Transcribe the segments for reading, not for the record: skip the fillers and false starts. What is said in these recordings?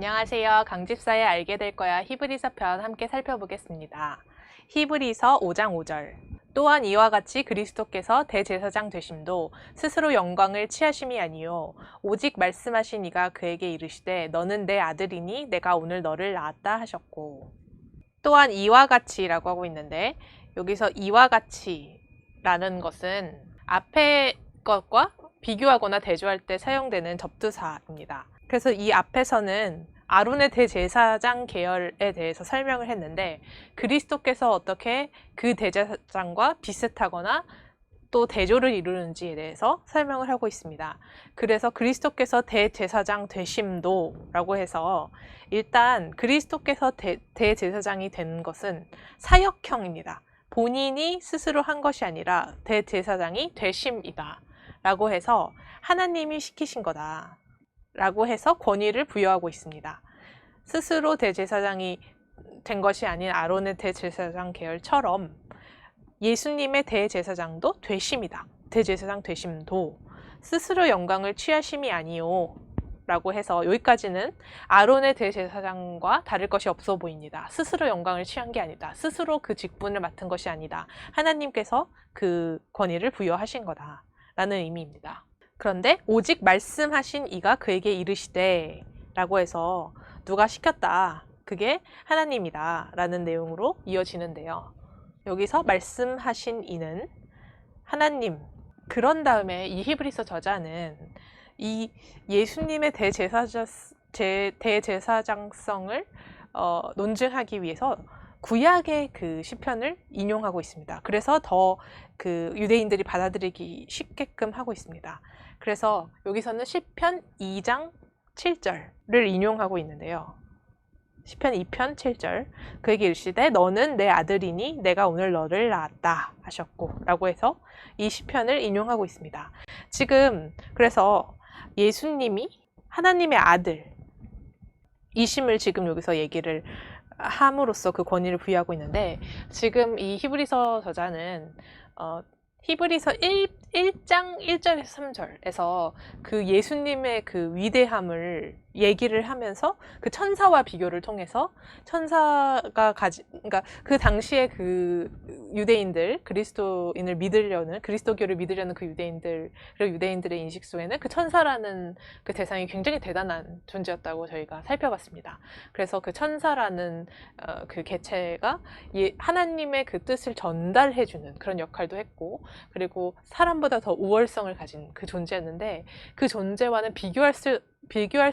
안녕하세요. 강집사의 알게 될 거야 히브리서 편 함께 살펴보겠습니다. 히브리서 5장 5절. 또한 이와 같이 그리스도께서 대제사장 되심도 스스로 영광을 취하심이 아니요 오직 말씀하신 이가 그에게 이르시되 너는 내 아들이니 내가 오늘 너를 낳았다 하셨고, 또한 이와 같이라고 하고 있는데, 여기서 이와 같이라는 것은 앞에 것과 비교하거나 대조할 때 사용되는 접두사입니다. 그래서 이 앞에서는 아론의 대제사장 계열에 대해서 설명을 했는데, 그리스도께서 어떻게 그 대제사장과 비슷하거나 또 대조를 이루는지에 대해서 설명을 하고 있습니다. 그래서 그리스도께서 대제사장 되심도 라고 해서, 일단 그리스도께서 대제사장이 된 것은 사역형입니다. 본인이 스스로 한 것이 아니라 대제사장이 되심이다 라고 해서 하나님이 시키신 거다 라고 해서 권위를 부여하고 있습니다. 스스로 대제사장이 된 것이 아닌 아론의 대제사장 계열처럼 예수님의 대제사장도 되심이다. 대제사장 되심도 스스로 영광을 취하심이 아니요 라고 해서, 여기까지는 아론의 대제사장과 다를 것이 없어 보입니다. 스스로 영광을 취한 게 아니다. 스스로 그 직분을 맡은 것이 아니다. 하나님께서 그 권위를 부여하신 거다 라는 의미입니다. 그런데 오직 말씀하신 이가 그에게 이르시되 라고 해서 누가 시켰다, 그게 하나님이다 라는 내용으로 이어지는데요. 여기서 말씀하신 이는 하나님, 그런 다음에 이 히브리서 저자는 이 예수님의 대제사장성을 논증하기 위해서 구약의 그 시편을 인용하고 있습니다. 그래서 더 그 유대인들이 받아들이기 쉽게끔 하고 있습니다. 그래서 여기서는 시편 2장 7절을 인용하고 있는데요. 시편 2편 7절. 그에게 이르시되 너는 내 아들이니 내가 오늘 너를 낳았다 하셨고 라고 해서 이 시편을 인용하고 있습니다. 지금 그래서 예수님이 하나님의 아들 이심을 지금 여기서 얘기를 함으로써 그 권위를 부여하고 있는데, 지금 이 히브리서 저자는 히브리서 1장 1절에서 3절에서 그 예수님의 그 위대함을 얘기를 하면서 그 천사와 비교를 통해서 천사가 그러니까 그 당시에 그 유대인들, 그리스도인을 믿으려는, 그리스도교를 믿으려는 그 유대인들의 인식 속에는 그 천사라는 그 대상이 굉장히 대단한 존재였다고 저희가 살펴봤습니다. 그래서 그 천사라는 그 개체가 하나님의 그 뜻을 전달해주는 그런 역할도 했고, 그리고 사람보다 더 우월성을 가진 그 존재였는데, 그 존재와는 비교할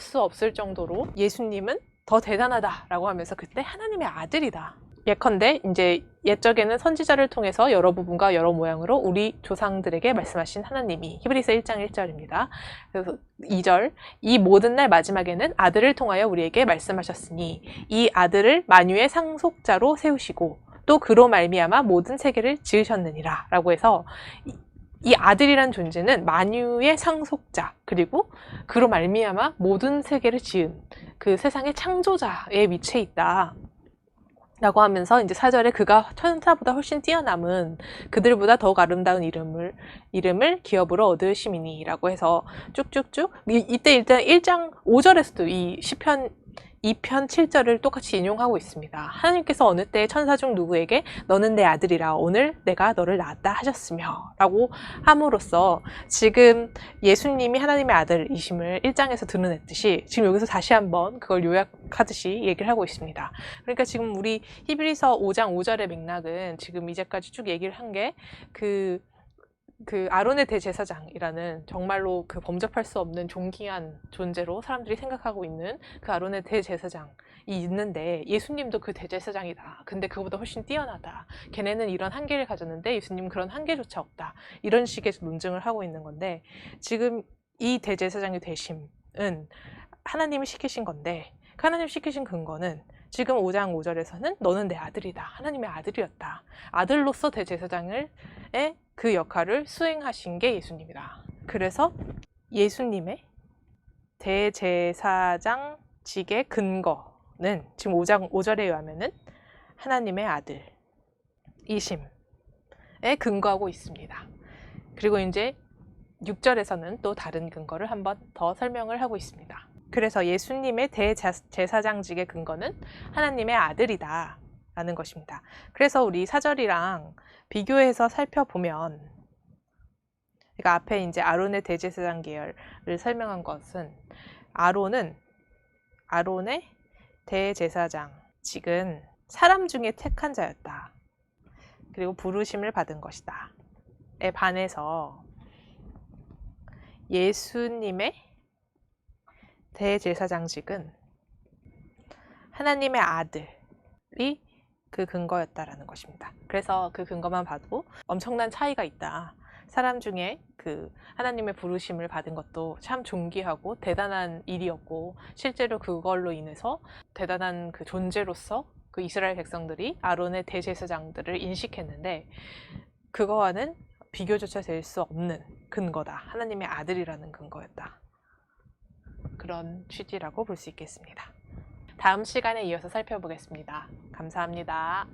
수 없을 정도로 예수님은 더 대단하다라고 하면서 그때 하나님의 아들이다. 예컨대 이제 옛적에는 선지자를 통해서 여러 부분과 여러 모양으로 우리 조상들에게 말씀하신 하나님이, 히브리서 1장 1절입니다. 그래서 2절, 이 모든 날 마지막에는 아들을 통하여 우리에게 말씀하셨으니 이 아들을 만유의 상속자로 세우시고 또 그로 말미암아 모든 세계를 지으셨느니라 라고 해서, 이 아들이란 존재는 만유의 상속자, 그리고 그로 말미암아 모든 세계를 지은 그 세상의 창조자의 위치에 있다 라고 하면서, 이제 4절에 그가 천사보다 훨씬 뛰어남은 그들보다 더욱 아름다운 이름을 기업으로 얻으심이니 라고 해서 쭉쭉쭉 이때 일단 1장 5절에서도 이 시편 2편 7절을 똑같이 인용하고 있습니다. 하나님께서 어느 때 천사 중 누구에게 너는 내 아들이라 오늘 내가 너를 낳았다 하셨으며 라고 함으로써 지금 예수님이 하나님의 아들이심을 1장에서 드러냈듯이 지금 여기서 다시 한번 그걸 요약하듯이 얘기를 하고 있습니다. 그러니까 지금 우리 히브리서 5장 5절의 맥락은 지금 이제까지 쭉 얘기를 한 게 그 아론의 대제사장이라는 정말로 그 범접할 수 없는 존귀한 존재로 사람들이 생각하고 있는 그 아론의 대제사장이 있는데, 예수님도 그 대제사장이다. 근데 그보다 훨씬 뛰어나다. 걔네는 이런 한계를 가졌는데 예수님은 그런 한계조차 없다. 이런 식의 논증을 하고 있는 건데, 지금 이 대제사장이 되심은 하나님이 시키신 건데, 그 하나님 시키신 근거는 지금 5장 5절에서는 너는 내 아들이다. 하나님의 아들이었다. 아들로서 대제사장의 그 역할을 수행하신 게 예수님이다. 그래서 예수님의 대제사장직의 근거는 지금 5장 5절에 의하면은 하나님의 아들이심에 근거하고 있습니다. 그리고 이제 6절에서는 또 다른 근거를 한번 더 설명을 하고 있습니다. 그래서 예수님의 대제사장직의 근거는 하나님의 아들이다 라는 것입니다. 그래서 우리 사절이랑 비교해서 살펴보면, 그러니까 앞에 이제 아론의 대제사장 계열을 설명한 것은 아론의 대제사장직은 사람 중에 택한 자였다. 그리고 부르심을 받은 것이다. 에 반해서 예수님의 대제사장직은 하나님의 아들이 그 근거였다라는 것입니다. 그래서 그 근거만 봐도 엄청난 차이가 있다. 사람 중에 그 하나님의 부르심을 받은 것도 참 존귀하고 대단한 일이었고, 실제로 그걸로 인해서 대단한 그 존재로서 그 이스라엘 백성들이 아론의 대제사장들을 인식했는데, 그거와는 비교조차 될 수 없는 근거다. 하나님의 아들이라는 근거였다. 그런 취지라고 볼 수 있겠습니다. 다음 시간에 이어서 살펴보겠습니다. 감사합니다.